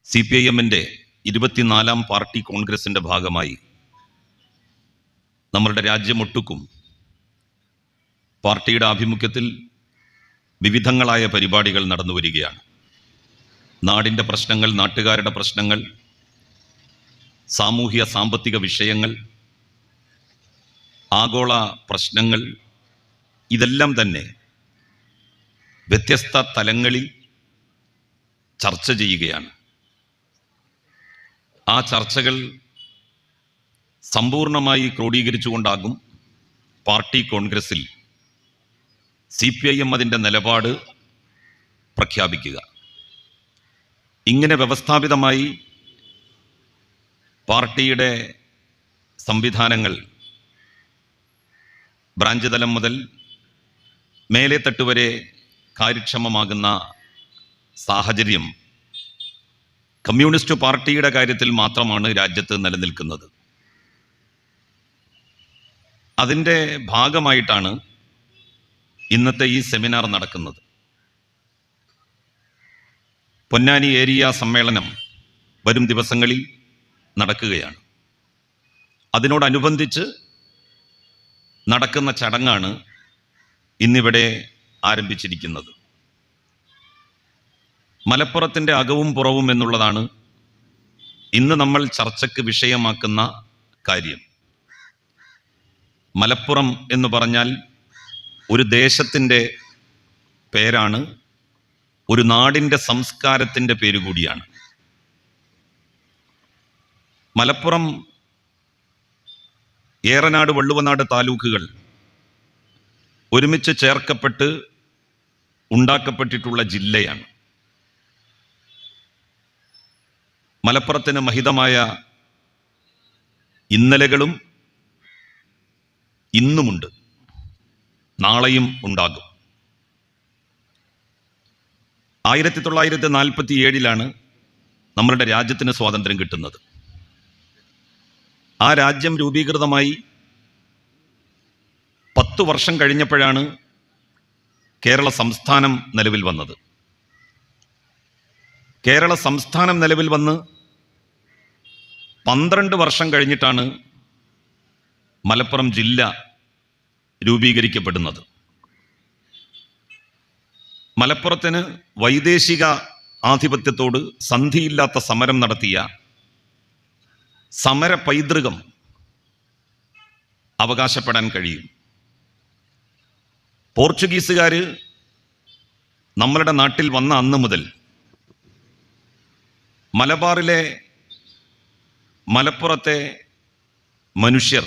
CPIM-ന്റെ 24ാം party കോൺഗ്രസിന്റെ ഭാഗമായി നമ്മളുടെ രാജ്യമൊട്ടുക്കും പാർട്ടിയുടെ ആഭിമുഖ്യത്തിൽ വിവിധങ്ങളായ പരിപാടികൾ നടന്നു വരികയാണ്. നാടിൻ്റെ പ്രശ്നങ്ങൾ, നാട്ടുകാരുടെ പ്രശ്നങ്ങൾ, സാമൂഹ്യ സാമ്പത്തിക വിഷയങ്ങൾ, ആഗോള പ്രശ്നങ്ങൾ, ഇതെല്ലാം തന്നെ വ്യത്യസ്ത തലങ്ങളിൽ ചർച്ച ചെയ്യുകയാണ്. ആ ചർച്ചകൾ സമ്പൂർണമായി ക്രോഡീകരിച്ചുകൊണ്ടാകും പാർട്ടി കോൺഗ്രസിൽ CPIM അതിൻ്റെ നിലപാട് പ്രഖ്യാപിക്കുക. ഇങ്ങനെ വ്യവസ്ഥാപിതമായി പാർട്ടിയുടെ സംവിധാനങ്ങൾ ബ്രാഞ്ച് തലം മുതൽ മേലെ തട്ട് വരെ കാര്യക്ഷമമാകുന്ന സാഹചര്യം കമ്മ്യൂണിസ്റ്റ് പാർട്ടിയുടെ കാര്യത്തിൽ മാത്രമാണ് രാജ്യത്ത് നിലനിൽക്കുന്നത്. അതിൻ്റെ ഭാഗമായിട്ടാണ് ഇന്നത്തെ ഈ സെമിനാർ നടക്കുന്നത്. പൊന്നാനി ഏരിയ സമ്മേളനം വരും ദിവസങ്ങളിൽ നടക്കുകയാണ്. അതിനോടനുബന്ധിച്ച് നടക്കുന്ന ചടങ്ങാണ് ഇന്നിവിടെ ആരംഭിച്ചിരിക്കുന്നത്. മലപ്പുറത്തിൻ്റെ അകവും പുറവും എന്നുള്ളതാണ് ഇന്ന് നമ്മൾ ചർച്ചയ്ക്ക് വിഷയമാക്കുന്ന കാര്യം. മലപ്പുറം എന്ന് പറഞ്ഞാൽ ഒരു ദേശത്തിൻ്റെ പേരാണ്, ഒരു നാടിൻ്റെ സംസ്കാരത്തിൻ്റെ പേര് കൂടിയാണ്. മലപ്പുറം, ഏറനാട്, വള്ളുവനാട് താലൂക്കുകൾ ഒരുമിച്ച് ചേർക്കപ്പെട്ട് ഉണ്ടാക്കപ്പെട്ടിട്ടുള്ള ജില്ലയാണ്. മലപ്പുറത്തിന് മഹിതമായ ഇന്നലകളും ഇന്നുമുണ്ട്, നാളെയും ഉണ്ടാകും. 1947 നമ്മളുടെ രാജ്യത്തിന് സ്വാതന്ത്ര്യം കിട്ടുന്നത്. ആ രാജ്യം രൂപീകൃതമായി 10 വർഷം കഴിഞ്ഞപ്പോഴാണ് കേരള സംസ്ഥാനം നിലവിൽ വന്നത്. കേരള സംസ്ഥാനം നിലവിൽ വന്ന് 12 വർഷം കഴിഞ്ഞിട്ടാണ് മലപ്പുറം ജില്ല രൂപീകരിക്കപ്പെടുന്നത്. മലപ്പുറത്തിന് വൈദേശിക ആധിപത്യത്തോട് സന്ധിയില്ലാത്ത സമരം നടത്തിയ സമര പൈതൃകം അവകാശപ്പെടാൻ കഴിയും. പോർച്ചുഗീസുകാർ നമ്മളുടെ നാട്ടിൽ വന്ന അന്ന് മുതൽ മലബാറിലെ മലപ്പുറത്തെ മനുഷ്യർ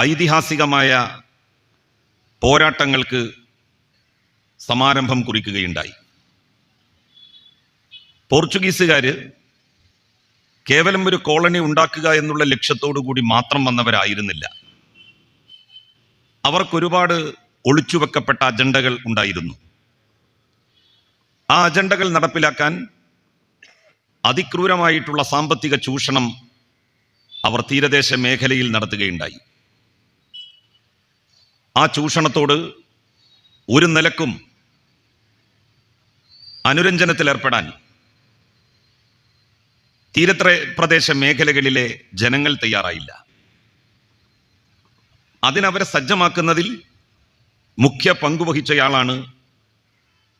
ഐതിഹാസികമായ പോരാട്ടങ്ങൾക്ക് സമാരംഭം കുറിക്കുകയുണ്ടായി. പോർച്ചുഗീസുകാർ കേവലം ഒരു കോളനി ഉണ്ടാക്കുക എന്നുള്ള ലക്ഷ്യത്തോടു കൂടി മാത്രം വന്നവരായിരുന്നില്ല. അവർക്കൊരുപാട് ഒളിച്ചുവെക്കപ്പെട്ട അജണ്ടകൾ ഉണ്ടായിരുന്നു. ആ അജണ്ടകൾ നടപ്പിലാക്കാൻ അതിക്രൂരമായിട്ടുള്ള സാമ്പത്തിക ചൂഷണം അവർ തീരദേശ മേഖലയിൽ നടത്തുകയുണ്ടായി. ആ ചൂഷണത്തോട് ഒരു നിലക്കും അനുരഞ്ജനത്തിലേർപ്പെടാൻ തീരപ്രദേശ മേഖലകളിലെ ജനങ്ങൾ തയ്യാറായില്ല. അതിനവരെ സജ്ജമാക്കുന്നതിൽ മുഖ്യ പങ്കുവഹിച്ചയാളാണ്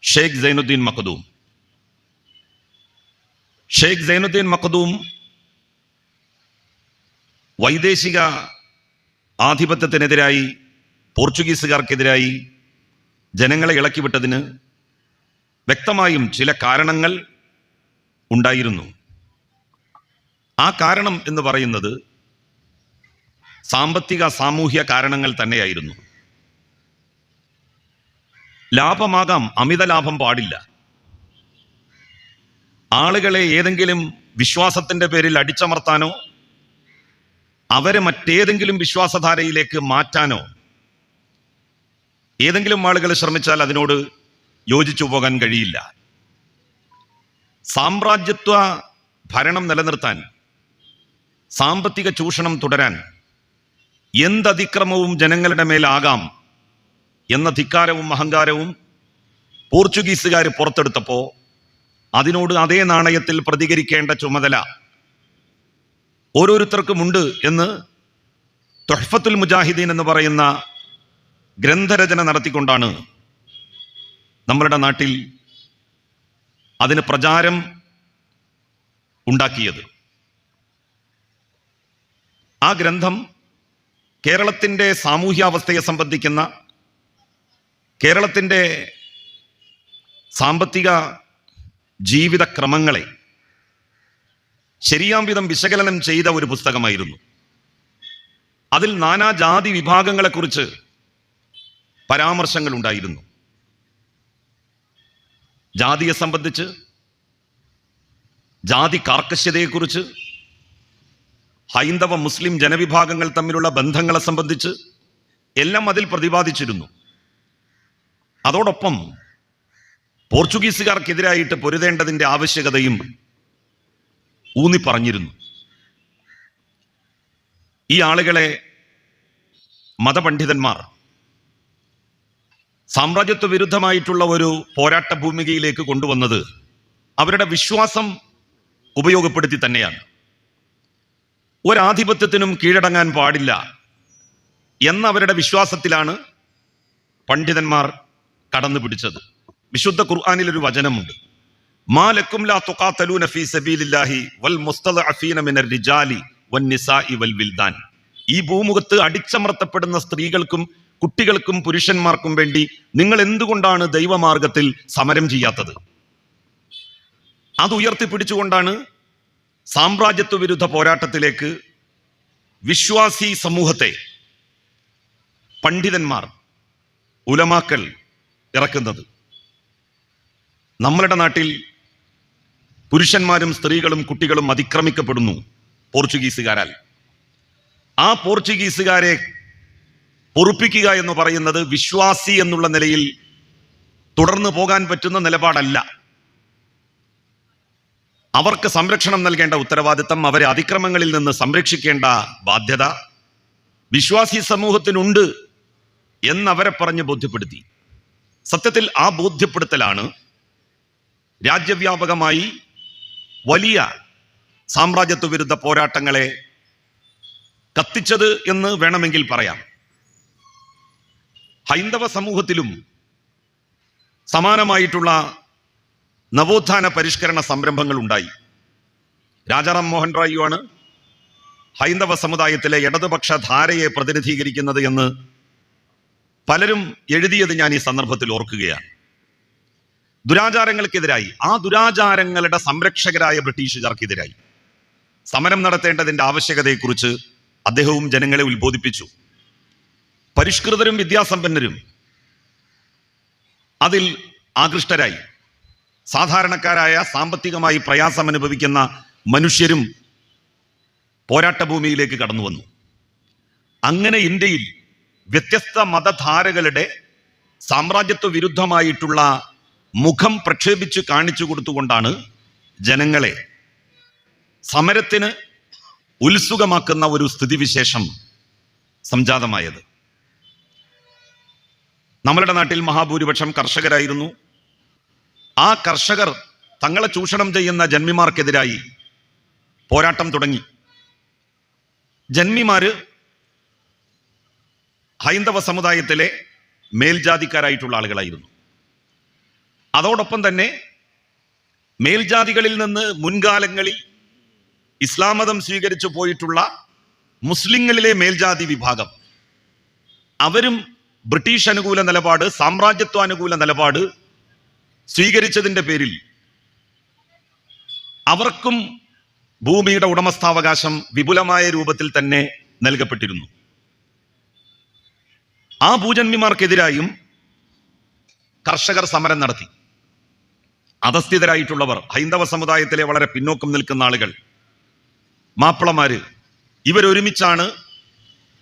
ഷെയ്ഖ് സൈനുദ്ദീൻ മഖ്ദൂം. ഷെയ്ഖ് സൈനുദ്ദീൻ മഖ്ദൂം വൈദേശിക ആധിപത്യത്തിനെതിരായി, പോർച്ചുഗീസുകാർക്കെതിരായി ജനങ്ങളെ ഇളക്കിവിട്ടതിന് വ്യക്തമായും ചില കാരണങ്ങൾ ഉണ്ടായിരുന്നു. ആ കാരണം എന്ന് പറയുന്നത് സാമ്പത്തിക സാമൂഹ്യ കാരണങ്ങൾ തന്നെയായിരുന്നു. ലാഭമാകാം, അമിത ലാഭം പാടില്ല. ആളുകളെ ഏതെങ്കിലും വിശ്വാസത്തിൻ്റെ പേരിൽ അടിച്ചമർത്താനോ അവരെ മറ്റേതെങ്കിലും വിശ്വാസധാരയിലേക്ക് മാറ്റാനോ ഏതെങ്കിലും ആളുകൾ ശ്രമിച്ചാൽ അതിനോട് യോജിച്ചു പോകാൻ കഴിയില്ല. സാമ്രാജ്യത്വ ഭരണം നിലനിർത്താൻ, സാമ്പത്തിക ചൂഷണം തുടരാൻ എന്തതിക്രമവും ജനങ്ങളുടെ മേലാകാം എന്ന ധിക്കാരവും അഹങ്കാരവും പോർച്ചുഗീസുകാർ പുറത്തെടുത്തപ്പോൾ അതിനോട് അതേ നാണയത്തിൽ പ്രതികരിക്കേണ്ട ചുമതല ഓരോരുത്തർക്കുമുണ്ട് എന്ന് തുഹ്ഫത്തുൽ മുജാഹിദീൻ എന്ന് പറയുന്ന ഗ്രന്ഥരചന നടത്തിക്കൊണ്ടാണ് നമ്മളുടെ നാട്ടിൽ അതിന് പ്രചാരം ഉണ്ടാക്കിയത്. ആ ഗ്രന്ഥം കേരളത്തിൻ്റെ സാമൂഹ്യാവസ്ഥയെ സംബന്ധിക്കുന്ന, കേരളത്തിൻ്റെ സാമ്പത്തിക ജീവിതക്രമങ്ങളെ ശരിയാം വിധം വിശകലനം ചെയ്ത ഒരു പുസ്തകമായിരുന്നു. അതിൽ നാനാജാതി വിഭാഗങ്ങളെക്കുറിച്ച് പരാമർശങ്ങൾ ഉണ്ടായിരുന്നു. ജാതിയെ സംബന്ധിച്ച്, ജാതി കാർക്കശ്യതയെക്കുറിച്ച്, ഹൈന്ദവ മുസ്ലിം ജനവിഭാഗങ്ങൾ തമ്മിലുള്ള ബന്ധങ്ങളെ സംബന്ധിച്ച് എല്ലാം അതിൽ പ്രതിപാദിച്ചിരുന്നു. അതോടൊപ്പം പോർച്ചുഗീസുകാർക്കെതിരായിട്ട് പൊരുതേണ്ടതിൻ്റെ ആവശ്യകതയും ഊന്നിപ്പറഞ്ഞിരുന്നു. ഈ ആളുകളെ മതപണ്ഡിതന്മാർ സാമ്രാജ്യത്വ വിരുദ്ധമായിട്ടുള്ള ഒരു പോരാട്ട ഭൂമികയിലേക്ക് കൊണ്ടുവന്നത് അവരുടെ വിശ്വാസം ഉപയോഗപ്പെടുത്തി തന്നെയാണ്. ഒരാധിപത്യത്തിനും കീഴടങ്ങാൻ പാടില്ല എന്നവരുടെ വിശ്വാസത്തിലാണ് പണ്ഡിതന്മാർ കടന്നു പിടിച്ചത്. വിശുദ്ധ ഖുർആനിൽ ഒരു വചനമുണ്ട്, മാ ലക്കും ലാ തുഖാതലൂന ഫീ സബീലില്ലാഹി വൽ മുസ്തദഅഫീന മിനർ റിജാലി വന്നിസാഇ വൽ വിൽദാൻ. ഈ ഭൂമുഖത്ത് അടിച്ചമർത്തപ്പെടുന്ന സ്ത്രീകൾക്കും കുട്ടികൾക്കും പുരുഷന്മാർക്കും വേണ്ടി നിങ്ങൾ എന്തുകൊണ്ടാണ് ദൈവമാർഗത്തിൽ സമരം ചെയ്യാത്തത്? അത് ഉയർത്തിപ്പിടിച്ചുകൊണ്ടാണ് സാമ്രാജ്യത്വ വിരുദ്ധ പോരാട്ടത്തിലേക്ക് വിശ്വാസി സമൂഹത്തെ പണ്ഡിതന്മാർ, ഉലമാക്കൾ ഇറക്കുന്നത്. നമ്മളുടെ നാട്ടിൽ പുരുഷന്മാരും സ്ത്രീകളും കുട്ടികളും അതിക്രമിക്കപ്പെടുന്നു പോർച്ചുഗീസുകാരാൽ. ആ പോർച്ചുഗീസുകാരെ പൊറുപ്പിക്കുക എന്ന് പറയുന്നത് വിശ്വാസി എന്നുള്ള നിലയിൽ തുടർന്നു പോകാൻ പറ്റുന്ന നിലപാടല്ല. അവർക്ക് സംരക്ഷണം നൽകേണ്ട ഉത്തരവാദിത്തം, അവരെ അതിക്രമങ്ങളിൽ നിന്ന് സംരക്ഷിക്കേണ്ട ബാധ്യത വിശ്വാസി സമൂഹത്തിനുണ്ട് എന്നവരെ പറഞ്ഞ് ബോധ്യപ്പെടുത്തി. സത്യത്തിൽ ആ ബോധ്യപ്പെടുത്തലാണ് രാജ്യവ്യാപകമായി വലിയ സാമ്രാജ്യത്വ വിരുദ്ധ പോരാട്ടങ്ങളെ കത്തിച്ചത് എന്ന് വേണമെങ്കിൽ പറയാം. ഹൈന്ദവ സമൂഹത്തിലും സമാനമായിട്ടുള്ള നവോത്ഥാന പരിഷ്കരണ സംരംഭങ്ങൾ ഉണ്ടായി. രാജാറാം മോഹൻ റായിയുമാണ് ഹൈന്ദവ സമുദായത്തിലെ ഇടതുപക്ഷ ധാരയെ പ്രതിനിധീകരിക്കുന്നത് എന്ന് പലരും എഴുതിയത് ഞാൻ ഈ സന്ദർഭത്തിൽ ഓർക്കുകയാണ്. ദുരാചാരങ്ങൾക്കെതിരായി, ആ ദുരാചാരങ്ങളുടെ സംരക്ഷകരായ ബ്രിട്ടീഷുകാർക്കെതിരായി സമരം നടത്തേണ്ടതിൻ്റെ ആവശ്യകതയെക്കുറിച്ച് അദ്ദേഹവും ജനങ്ങളെ ഉത്ബോധിപ്പിച്ചു. പരിഷ്കൃതരും വിദ്യാസമ്പന്നരും അതിൽ ആകൃഷ്ടരായി. സാധാരണക്കാരായ, സാമ്പത്തികമായി പ്രയാസം അനുഭവിക്കുന്ന മനുഷ്യരും പോരാട്ട ഭൂമിയിലേക്ക് കടന്നു വന്നു. അങ്ങനെ ഇന്ത്യയിൽ വ്യത്യസ്ത മതധാരകളുടെ സാമ്രാജ്യത്വ വിരുദ്ധമായിട്ടുള്ള മുഖം പ്രക്ഷേപിച്ച് കാണിച്ചു കൊടുത്തുകൊണ്ടാണ് ജനങ്ങളെ സമരത്തിന് ഉത്സുകമാക്കുന്ന ഒരു സ്ഥിതിവിശേഷം സംജാതമായത്. നമ്മളുടെ നാട്ടിൽ മഹാഭൂരിപക്ഷം കർഷകരായിരുന്നു. ആ കർഷകർ തങ്ങളെ ചൂഷണം ചെയ്യുന്ന ജന്മിമാർക്കെതിരായി പോരാട്ടം തുടങ്ങി. ജന്മിമാര് ഹൈന്ദവ സമുദായത്തിലെ മേൽജാതിക്കാരായിട്ടുള്ള ആളുകളായിരുന്നു. അതോടൊപ്പം തന്നെ മേൽജാതികളിൽ നിന്ന് മുൻകാലങ്ങളിൽ ഇസ്ലാം മതം സ്വീകരിച്ചു പോയിട്ടുള്ള മുസ്ലിങ്ങളിലെ മേൽജാതി വിഭാഗം, അവരും ബ്രിട്ടീഷ് അനുകൂല നിലപാട്, സാമ്രാജ്യത്വാനുകൂല നിലപാട് സ്വീകരിച്ചതിൻ്റെ പേരിൽ അവർക്കും ഭൂമിയുടെ ഉടമസ്ഥാവകാശം വിപുലമായ രൂപത്തിൽ തന്നെ നൽകപ്പെട്ടിരുന്നു. ആ ഭൂജന്മിമാർക്കെതിരായും കർഷകർ സമരം നടത്തി. അധസ്ഥിതരായിട്ടുള്ളവർ, ഹൈന്ദവ സമുദായത്തിലെ വളരെ പിന്നോക്കം നിൽക്കുന്ന ആളുകൾ, മാപ്പിളമാര്, ഇവരൊരുമിച്ചാണ്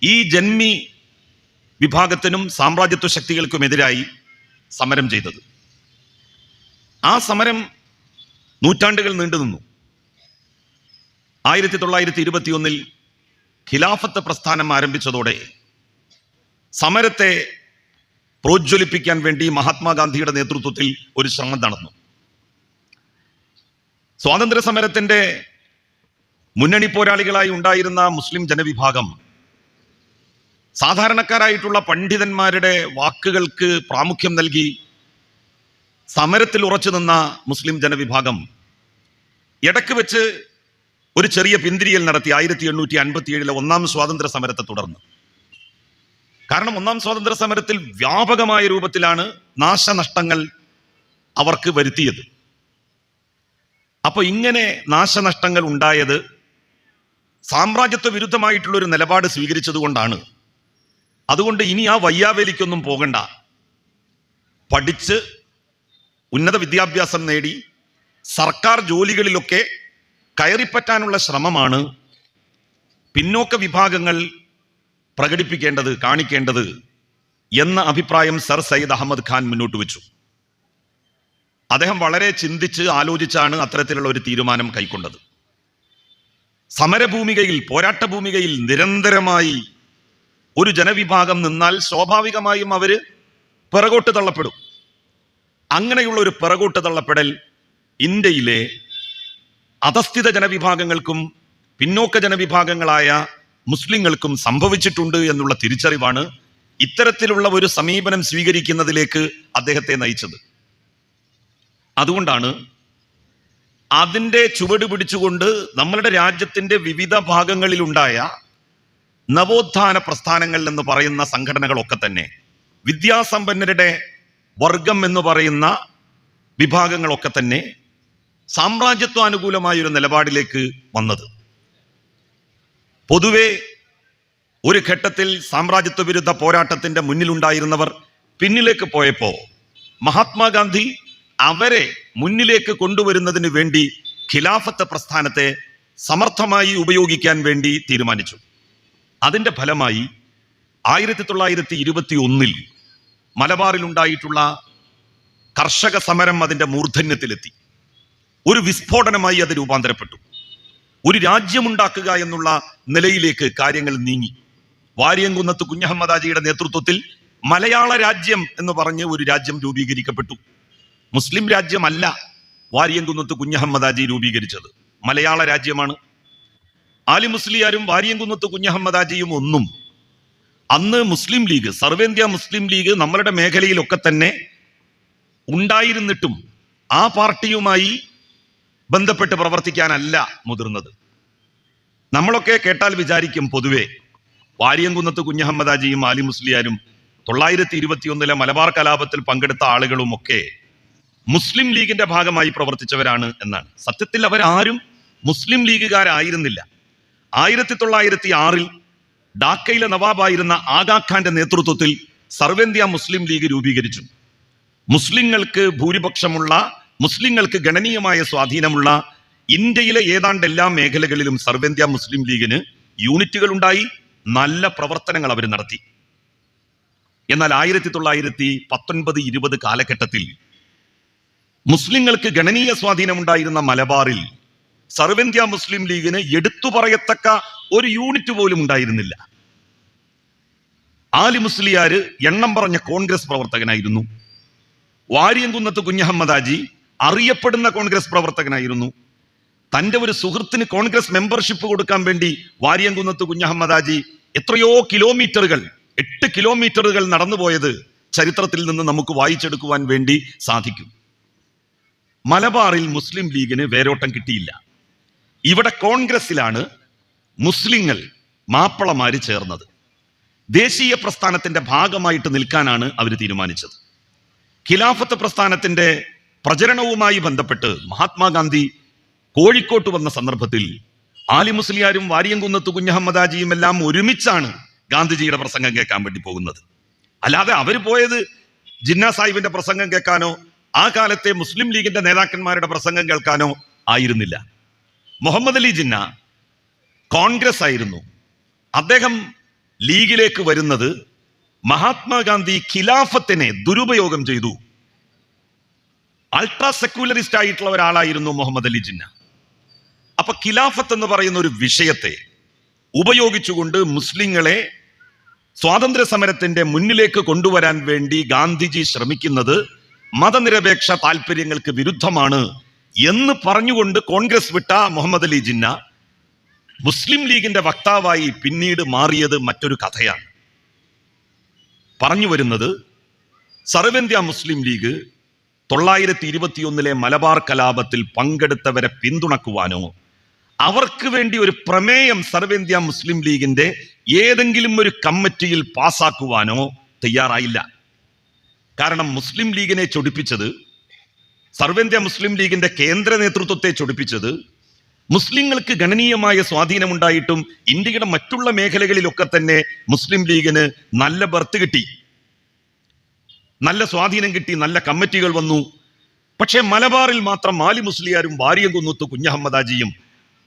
ഈ ജന്മി വിഭാഗത്തിനും സാമ്രാജ്യത്വ ശക്തികൾക്കുമെതിരായി സമരം ചെയ്തത്. ആ സമരം നൂറ്റാണ്ടുകൾ നീണ്ടുനിന്നു. 1921 ഖിലാഫത്ത് പ്രസ്ഥാനം ആരംഭിച്ചതോടെ സമരത്തെ പ്രോജ്വലിപ്പിക്കാൻ വേണ്ടി മഹാത്മാഗാന്ധിയുടെ നേതൃത്വത്തിൽ ഒരു ശ്രമം നടന്നു. സ്വാതന്ത്ര്യ സമരത്തിന്റെ മുന്നണി പോരാളികളായി ഉണ്ടായിരുന്ന മുസ്ലിം ജനവിഭാഗം സാധാരണക്കാരായിട്ടുള്ള പണ്ഡിതന്മാരുടെ വാക്കുകൾക്ക് പ്രാമുഖ്യം നൽകി സമരത്തിൽ ഉറച്ചു നിന്ന മുസ്ലിം ജനവിഭാഗം ഇടയ്ക്ക് വെച്ച് ഒരു ചെറിയ പിന്തിരിയൽ നടത്തി 1857 ഒന്നാം സ്വാതന്ത്ര്യ സമരത്തെ തുടർന്ന്. കാരണം ഒന്നാം സ്വാതന്ത്ര്യ സമരത്തിൽ വ്യാപകമായ രൂപത്തിലാണ് നാശനഷ്ടങ്ങൾ അവർക്ക് വരുത്തിയത്. അപ്പൊ ഇങ്ങനെ നാശനഷ്ടങ്ങൾ ഉണ്ടായത് സാമ്രാജ്യത്വ വിരുദ്ധമായിട്ടുള്ള ഒരു നിലപാട് സ്വീകരിച്ചത് കൊണ്ടാണ്. അതുകൊണ്ട് ഇനി ആ വയ്യാവേലിക്കൊന്നും പോകണ്ട, പഠിച്ച് ഉന്നത വിദ്യാഭ്യാസം നേടി സർക്കാർ ജോലികളിലൊക്കെ കയറിപ്പറ്റാനുള്ള ശ്രമമാണ് പിന്നോക്ക വിഭാഗങ്ങൾ പ്രകടിപ്പിക്കേണ്ടത്, കാണിക്കേണ്ടത് എന്ന അഭിപ്രായം സർ സയ്യിദ് അഹമ്മദ് ഖാൻ മുന്നോട്ട് വെച്ചു. അദ്ദേഹം വളരെ ചിന്തിച്ച് ആലോചിച്ചാണ് അത്തരത്തിലുള്ള ഒരു തീരുമാനം കൈക്കൊണ്ടത്. സമരഭൂമികയിൽ, പോരാട്ടഭൂമികയിൽ നിരന്തരമായി ഒരു ജനവിഭാഗം നിന്നാൽ സ്വാഭാവികമായും അവര് പിറകോട്ട് തള്ളപ്പെടും. അങ്ങനെയുള്ള ഒരു പിറകോട്ട് തള്ളപ്പെടൽ ഇന്ത്യയിലെ അധസ്ഥിത ജനവിഭാഗങ്ങൾക്കും പിന്നോക്ക ജനവിഭാഗങ്ങളായ മുസ്ലിങ്ങൾക്കും സംഭവിച്ചിട്ടുണ്ട് എന്നുള്ള തിരിച്ചറിവാണ് ഇത്തരത്തിലുള്ള ഒരു സമീപനം സ്വീകരിക്കുന്നതിലേക്ക് അദ്ദേഹത്തെ നയിച്ചത്. അതുകൊണ്ടാണ് അതിൻ്റെ ചുവട് പിടിച്ചുകൊണ്ട് നമ്മളുടെ രാജ്യത്തിൻ്റെ വിവിധ ഭാഗങ്ങളിലുണ്ടായ നവോത്ഥാന പ്രസ്ഥാനങ്ങൾ എന്ന് പറയുന്ന സംഘടനകളൊക്കെ തന്നെ, വിദ്യാസമ്പന്നരുടെ വർഗം എന്ന് പറയുന്ന വിഭാഗങ്ങളൊക്കെ തന്നെ സാമ്രാജ്യത്വാനുകൂലമായ ഒരു നിലപാടിലേക്ക് വന്നത്. പൊതുവെ ഒരു ഘട്ടത്തിൽ സാമ്രാജ്യത്വ വിരുദ്ധ പോരാട്ടത്തിന്റെ മുന്നിലുണ്ടായിരുന്നവർ പിന്നിലേക്ക് പോയപ്പോൾ മഹാത്മാഗാന്ധി അവരെ മുന്നിലേക്ക് കൊണ്ടുവരുന്നതിന് വേണ്ടി ഖിലാഫത്ത് പ്രസ്ഥാനത്തെ സമർത്ഥമായി ഉപയോഗിക്കാൻ വേണ്ടി തീരുമാനിച്ചു. അതിന്റെ ഫലമായി 1921 മലബാറിലുണ്ടായിട്ടുള്ള കർഷക സമരം അതിന്റെ മൂർധന്യത്തിലെത്തി. ഒരു വിസ്ഫോടനമായി അത് രൂപാന്തരപ്പെട്ടു. ഒരു രാജ്യമുണ്ടാക്കുക എന്നുള്ള നിലയിലേക്ക് കാര്യങ്ങൾ നീങ്ങി. വാരിയംകുന്നത്ത് കുഞ്ഞഹമ്മദാജിയുടെ നേതൃത്വത്തിൽ മലയാള രാജ്യം എന്ന് പറഞ്ഞ് ഒരു രാജ്യം രൂപീകരിക്കപ്പെട്ടു. മുസ്ലിം രാജ്യമല്ല വാരിയംകുന്നത്ത് കുഞ്ഞഹമ്മദാജി രൂപീകരിച്ചത്, മലയാള രാജ്യമാണ്. ആലി മുസ്ലിയാരും വാരിയംകുന്നത്ത് കുഞ്ഞഹമ്മദാജിയും ഒന്നും അന്ന് മുസ്ലിം ലീഗ്, സർവേന്ത്യ മുസ്ലിം ലീഗ് നമ്മളുടെ മേഖലയിലൊക്കെ തന്നെ ഉണ്ടായിരുന്നിട്ടും ആ പാർട്ടിയുമായി ബന്ധപ്പെട്ട് പ്രവർത്തിക്കാനല്ല മുതിർന്നത്. നമ്മളൊക്കെ കേട്ടാൽ വിചാരിക്കും പൊതുവെ വാരിയംകുന്നത്ത് കുഞ്ഞഹമ്മദാജിയും ആലി മുസ്ലിയാരും 1921 മലബാർ കലാപത്തിൽ പങ്കെടുത്ത ആളുകളുമൊക്കെ മുസ്ലിം ലീഗിന്റെ ഭാഗമായി പ്രവർത്തിച്ചവരാണ് എന്നാണ്. സത്യത്തിൽ അവരാരും മുസ്ലിം ലീഗുകാരായിരുന്നില്ല. 1906 ഡാക്കയിലെ നവാബായിരുന്ന ആഗാഖാന്റെ നേതൃത്വത്തിൽ സർവേന്ത്യ മുസ്ലിം ലീഗ് രൂപീകരിച്ചു. മുസ്ലിങ്ങൾക്ക് ഭൂരിപക്ഷമുള്ള, മുസ്ലിങ്ങൾക്ക് ഗണനീയമായ സ്വാധീനമുള്ള ഇന്ത്യയിലെ ഏതാണ്ട് എല്ലാ മേഖലകളിലും സർവേന്ത്യ മുസ്ലിം ലീഗിന് യൂണിറ്റുകൾ ഉണ്ടായി, നല്ല പ്രവർത്തനങ്ങൾ അവർ നടത്തി. എന്നാൽ 1919-20 കാലഘട്ടത്തിൽ മുസ്ലിങ്ങൾക്ക് ഗണനീയ സ്വാധീനമുണ്ടായിരുന്ന മലബാറിൽ സർവേന്ത്യ മുസ്ലിം ലീഗിന് എടുത്തു പറയത്തക്ക ഒരു യൂണിറ്റ് പോലും ഉണ്ടായിരുന്നില്ല. ആലി മുസ്ലിയാര് എണ്ണം പറഞ്ഞ കോൺഗ്രസ് പ്രവർത്തകനായിരുന്നു. വാരിയംകുന്നത്ത് കുഞ്ഞഹമ്മദാജി അറിയപ്പെടുന്ന കോൺഗ്രസ് പ്രവർത്തകനായിരുന്നു. തന്റെ ഒരു സുഹൃത്തിന് കോൺഗ്രസ് മെമ്പർഷിപ്പ് കൊടുക്കാൻ വേണ്ടി വാരിയംകുന്നത്ത് കുഞ്ഞഹമ്മദാജി എത്രയോ കിലോമീറ്ററുകൾ, 8 കിലോമീറ്ററുകൾ നടന്നുപോയത് ചരിത്രത്തിൽ നിന്ന് നമുക്ക് വായിച്ചെടുക്കുവാൻ വേണ്ടി സാധിക്കും. മലബാറിൽ മുസ്ലിം ലീഗിന് വേരോട്ടം കിട്ടിയില്ല. ഇവിടെ കോൺഗ്രസിലാണ് മുസ്ലിങ്ങൾ, മാപ്പിളമാര് ചേർന്നത്. ദേശീയ പ്രസ്ഥാനത്തിന്റെ ഭാഗമായിട്ട് നിൽക്കാനാണ് അവർ തീരുമാനിച്ചത്. ഖിലാഫത്ത് പ്രസ്ഥാനത്തിന്റെ പ്രചരണവുമായി ബന്ധപ്പെട്ട് മഹാത്മാഗാന്ധി കോഴിക്കോട്ട് വന്ന സന്ദർഭത്തിൽ ആലി മുസ്ലിയാരും വാരിയംകുന്നത്ത് കുഞ്ഞഹമ്മദാജിയും എല്ലാം ഒരുമിച്ചാണ് ഗാന്ധിജിയുടെ പ്രസംഗം കേൾക്കാൻ വേണ്ടി പോകുന്നത്. അല്ലാതെ അവർ പോയത് ജിന്ന സാഹിബിന്റെ പ്രസംഗം കേൾക്കാനോ ആ കാലത്തെ മുസ്ലിം ലീഗിന്റെ നേതാക്കന്മാരുടെ പ്രസംഗം കേൾക്കാനോ ആയിരുന്നില്ല. മുഹമ്മദ് അലി ജിന്ന കോൺഗ്രസ് ആയിരുന്നു. അദ്ദേഹം ലീഗിലേക്ക് വരുന്നത് മഹാത്മാഗാന്ധി ഖിലാഫത്തിനെ ദുരുപയോഗം ചെയ്തു. അൾട്രാ സെക്യുലറിസ്റ്റ് ആയിട്ടുള്ള ഒരാളായിരുന്നു മുഹമ്മദ് അലി ജിന്ന. അപ്പൊ ഖിലാഫത്ത് എന്ന് പറയുന്ന ഒരു വിഷയത്തെ ഉപയോഗിച്ചുകൊണ്ട് മുസ്ലിങ്ങളെ സ്വാതന്ത്ര്യ സമരത്തിന്റെ മുന്നിലേക്ക് കൊണ്ടുവരാൻ വേണ്ടി ഗാന്ധിജി ശ്രമിക്കുന്നത് മതനിരപേക്ഷ താല്പര്യങ്ങൾക്ക് വിരുദ്ധമാണ് എന്ന് പറഞ്ഞുകൊണ്ട് കോൺഗ്രസ് വിട്ട മുഹമ്മദ് അലി ജിന്ന മുസ്ലിം ലീഗിന്റെ വക്താവായി പിന്നീട് മാറിയത് മറ്റൊരു കഥയാണ്. പറഞ്ഞു വരുന്നത്, സർവ്വേന്ത്യാ മുസ്ലിം ലീഗ് 921 മലബാർ കലാപത്തിൽ പങ്കെടുത്തവരെ പിന്തുണക്കുവാനോ അവർക്ക് വേണ്ടി ഒരു പ്രമേയം സർവ്വേന്ത്യാ മുസ്ലിം ലീഗിന്റെ ഏതെങ്കിലും ഒരു കമ്മിറ്റിയിൽ പാസാക്കുവാനോ തയ്യാറായില്ല. കാരണം മുസ്ലിം ലീഗിനെ ചൊടിപ്പിച്ചത്, സർവ്വേന്ത്യാ മുസ്ലിം ലീഗിന്റെ കേന്ദ്ര നേതൃത്വത്തെ ചൊടിപ്പിച്ചത്, മുസ്ലിങ്ങൾക്ക് ഗണനീയമായ സ്വാധീനമുണ്ടായിട്ടും ഇന്ത്യയുടെ മറ്റുള്ള മേഖലകളിലൊക്കെ തന്നെ മുസ്ലിം ലീഗിന് നല്ല ബർത്ത് കിട്ടി, നല്ല സ്വാധീനം കിട്ടി, നല്ല കമ്മിറ്റികൾ വന്നു. പക്ഷെ മലബാറിൽ മാത്രം മാലി മുസ്ലിയാരും വാര്യംകുന്നത്ത് കുഞ്ഞഹമ്മദാജിയും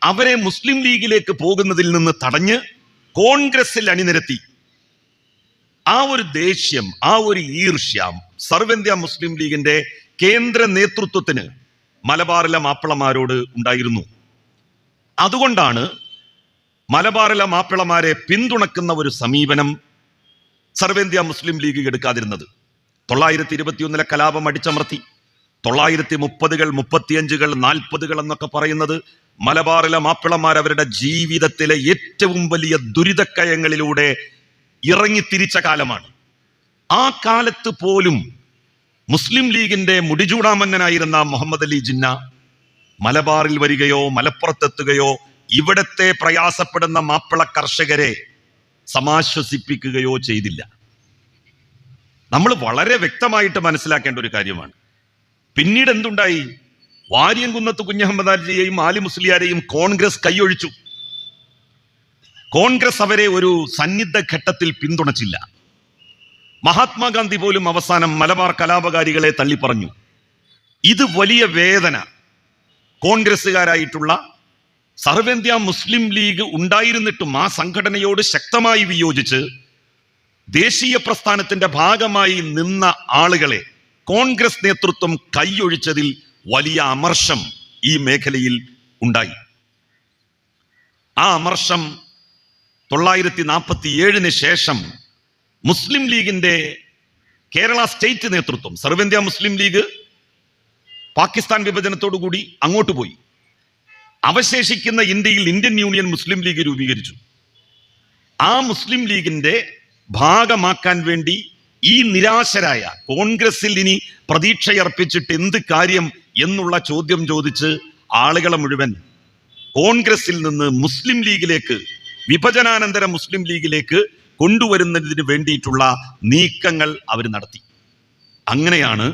അവരെ മുസ്ലിം ലീഗിലേക്ക് പോകുന്നതിൽ നിന്ന് തടഞ്ഞ് കോൺഗ്രസിൽ അണിനിരത്തി. ആ ഒരു ദേഷ്യം, ആ ഒരു ഈർഷ്യം സർവ്വേന്ത്യാ മുസ്ലിം ലീഗിന്റെ കേന്ദ്ര നേതൃത്വത്തിന് മലബാറിലെ മാപ്പിളമാരോട് ഉണ്ടായിരുന്നു. അതുകൊണ്ടാണ് മലബാറിലെ മാപ്പിളമാരെ പിന്തുണക്കുന്ന ഒരു സമീപനം സർവ്വേന്ത്യാ മുസ്ലിം ലീഗ് എടുക്കാതിരുന്നത്. 921 കലാപം അടിച്ചമർത്തി. 930-കൾ 35-കൾ 40-കൾ എന്നൊക്കെ പറയുന്നത് മലബാറിലെ മാപ്പിളമാർ അവരുടെ ജീവിതത്തിലെ ഏറ്റവും വലിയ ദുരിതക്കയങ്ങളിലൂടെ ഇറങ്ങിത്തിരിച്ച കാലമാണ്. ആ കാലത്ത് പോലും മുസ്ലിം ലീഗിന്റെ മുടിചൂടാമന്നനായിരുന്ന മുഹമ്മദ് അലി ജിന്ന മലബാറിൽ വരികയോ മലപ്പുറത്തെത്തുകയോ ഇവിടത്തെ പ്രയാസപ്പെടുന്ന മാപ്പിള കർഷകരെ സമാശ്വസിപ്പിക്കുകയോ ചെയ്തില്ല. നമ്മൾ വളരെ വ്യക്തമായിട്ട് മനസ്സിലാക്കേണ്ട ഒരു കാര്യമാണ്. പിന്നീട് എന്തുണ്ടായി? വാര്യംകുന്നത്ത് കുഞ്ഞഹമ്മദാജിയെയും ആലി മുസ്ലിയാരെയും കോൺഗ്രസ് കൈയൊഴിച്ചു. കോൺഗ്രസ് അവരെ ഒരു സന്നിഗ്ധ ഘട്ടത്തിൽ പിന്തുണച്ചില്ല. മഹാത്മാഗാന്ധി പോലും അവസാനം മലബാർ കലാപകാരികളെ തള്ളിപ്പറഞ്ഞു. ഇത് വലിയ വേദന കോൺഗ്രസ്സുകാരായിട്ടുള്ള സർവ്വേന്ത്യാ മുസ്ലിം ലീഗ് ഉണ്ടായിരുന്നിട്ടും ആ സംഘടനയോട് ശക്തമായി വിയോജിച്ച് ദേശീയ പ്രസ്ഥാനത്തിന്റെ ഭാഗമായി നിന്ന ആളുകളെ കോൺഗ്രസ് നേതൃത്വം കൈയൊഴിച്ചതിൽ വലിയ അമർഷം ഈ മേഖലയിൽ ഉണ്ടായി. ആ അമർഷം 947 ശേഷം മുസ്ലിം ലീഗിന്റെ കേരള സ്റ്റേറ്റ് നേതൃത്വം, സർവ്വേന്ത്യാ മുസ്ലിം ലീഗ് പാകിസ്ഥാൻ വിഭജനത്തോടുകൂടി അങ്ങോട്ട് പോയി. അവശേഷിക്കുന്ന ഇന്ത്യയിൽ ഇന്ത്യൻ യൂണിയൻ മുസ്ലിം ലീഗ് രൂപീകരിച്ചു. ആ മുസ്ലിം ലീഗിന്റെ ഭാഗമാക്കാൻ വേണ്ടി ഈ നിരാശരായ കോൺഗ്രസിൽ ഇനി പ്രതീക്ഷയർപ്പിച്ചിട്ട് എന്ത് കാര്യം എന്നുള്ള ചോദ്യം ചോദിച്ച് ആളുകളെ മുഴുവൻ കോൺഗ്രസിൽ നിന്ന് മുസ്ലിം ലീഗിലേക്ക്, വിഭജനാനന്തര മുസ്ലിം ലീഗിലേക്ക് കൊണ്ടുവരുന്നതിന് വേണ്ടിയിട്ടുള്ള നീക്കങ്ങൾ അവർ നടത്തി. അങ്ങനെയാണ്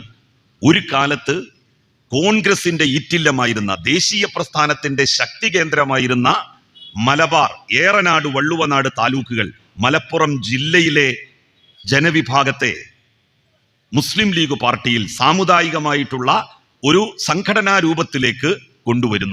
ഒരു കാലത്ത് കോൺഗ്രസിന്റെ ഈറ്റില്ലമായിരുന്ന, ദേശീയ പ്രസ്ഥാനത്തിന്റെ ശക്തി കേന്ദ്രമായിരുന്ന മലബാർ, ഏറനാട്, വള്ളുവനാട് താലൂക്കുകൾ, മലപ്പുറം ജില്ലയിലെ ജനവിഭാഗത്തെ മുസ്ലിം ലീഗ് പാർട്ടിയിൽ സാമുദായികമായിട്ടുള്ള ഒരു സംഘടനാ രൂപത്തിലേക്ക് കൊണ്ടുവരുന്നത്.